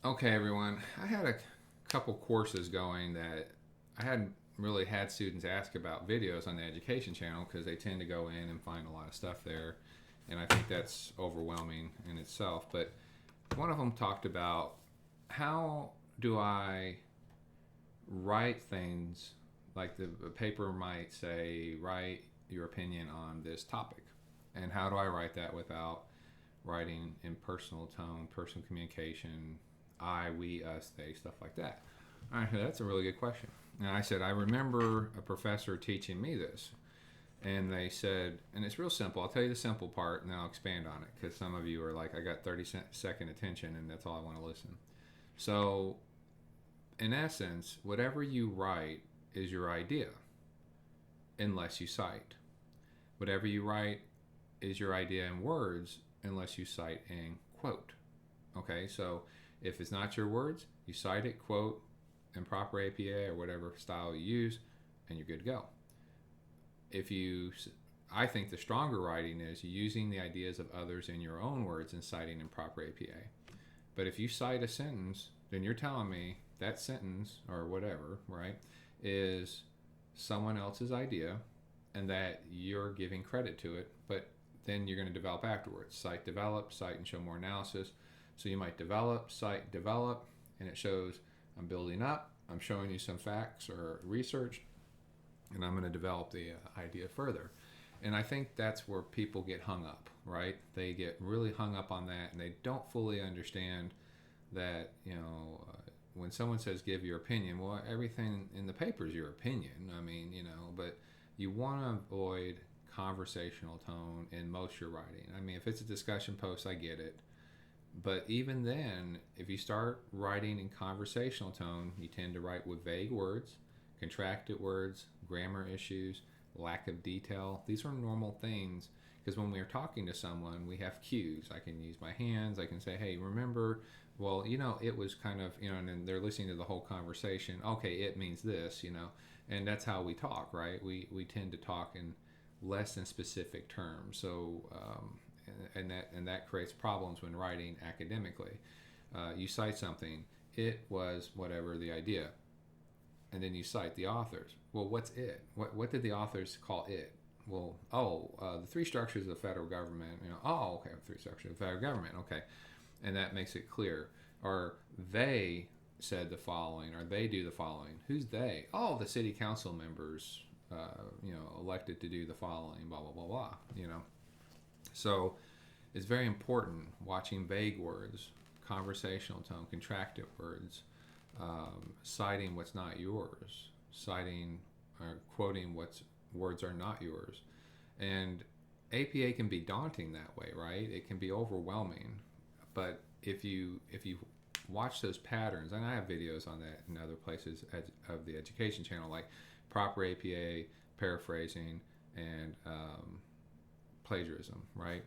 Okay, everyone. I had a couple courses going that I hadn't really had students ask about videos on the education channel because they tend to go in and find a lot of stuff there. And I think that's overwhelming in itself. But one of them talked about how do I write things like the paper might say, write your opinion on this topic. And how do I write that without writing in personal tone, personal communication, I, we, us, they, stuff like that? All right, that's a really good question. And I said, I remember a professor teaching me this. And they said, and it's real simple. I'll tell you the simple part and then I'll expand on it because some of you are like, I got 30-second attention and that's all I want to listen. So, in essence, whatever you write is your idea unless you cite. Whatever you write is your idea in words unless you cite and quote. Okay, so if it's not your words, you cite it, quote, in proper APA or whatever style you use, and you're good to go. If you, I think the stronger writing is using the ideas of others in your own words and citing in proper APA. But if you cite a sentence, then you're telling me that sentence or whatever, right, is someone else's idea and that you're giving credit to it, but then you're going to develop afterwards. Cite, develop, cite, and show more analysis. So you might develop, cite, develop, and it shows I'm building up, I'm showing you some facts or research, and I'm going to develop the idea further. And I think that's where people get hung up, right? They get really hung up on that, and they don't fully understand that, when someone says give your opinion, well, everything in the paper is your opinion. I mean, but you want to avoid conversational tone in most of your writing. I mean, if it's a discussion post, I get it. But even then, if you start writing in conversational tone, you tend to write with vague words, contracted words, grammar issues, lack of detail. These are normal things because when we're talking to someone, we have cues. I can use my hands. I can say, hey, remember, well, it was kind of, and then they're listening to the whole conversation. Okay, it means this, and that's how we talk, right? We tend to talk in less than specific terms. So, and that creates problems when writing academically. You cite something, it was whatever the idea, and then you cite the authors. Well, what's it? What did the authors call it? Well, the three structures of the federal government. Okay, three structures of the federal government. Okay, and that makes it clear. Or they said the following, or they do the following. Who's they? Oh, the city council members. Elected to do the following. Blah blah blah blah. So it's very important watching vague words, conversational tone, contracted words, citing what's not yours, citing or quoting what's words are not yours. And APA can be daunting that way, right? It can be overwhelming. But if you watch those patterns, and I have videos on that in other places of the education channel, like proper APA, paraphrasing, and plagiarism, right?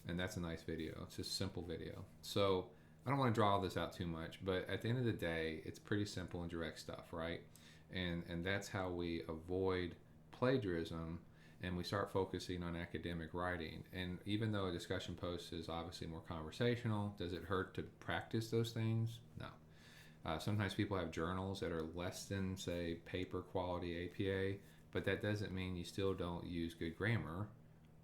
And that's a nice video. It's just a simple video. So I don't want to draw all this out too much, but at the end of the day, it's pretty simple and direct stuff, right? And that's how we avoid plagiarism and we start focusing on academic writing. And even though a discussion post is obviously more conversational, does it hurt to practice those things? No. Sometimes people have journals that are less than, say, paper quality APA, but that doesn't mean you still don't use good grammar,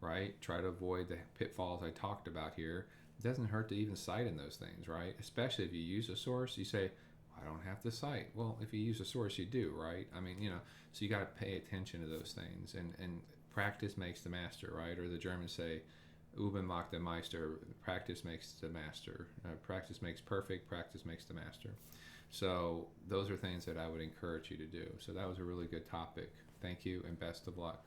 right? Try to avoid the pitfalls I talked about here. It doesn't hurt to even cite in those things, right? Especially if you use a source, you say, I don't have to cite. Well, if you use a source, you do, right? I mean, so you got to pay attention to those things. And practice makes the master, right? Or the Germans say, Üben macht den Meister. Practice makes the master. Practice makes perfect. Practice makes the master. So those are things that I would encourage you to do. So that was a really good topic. Thank you and best of luck.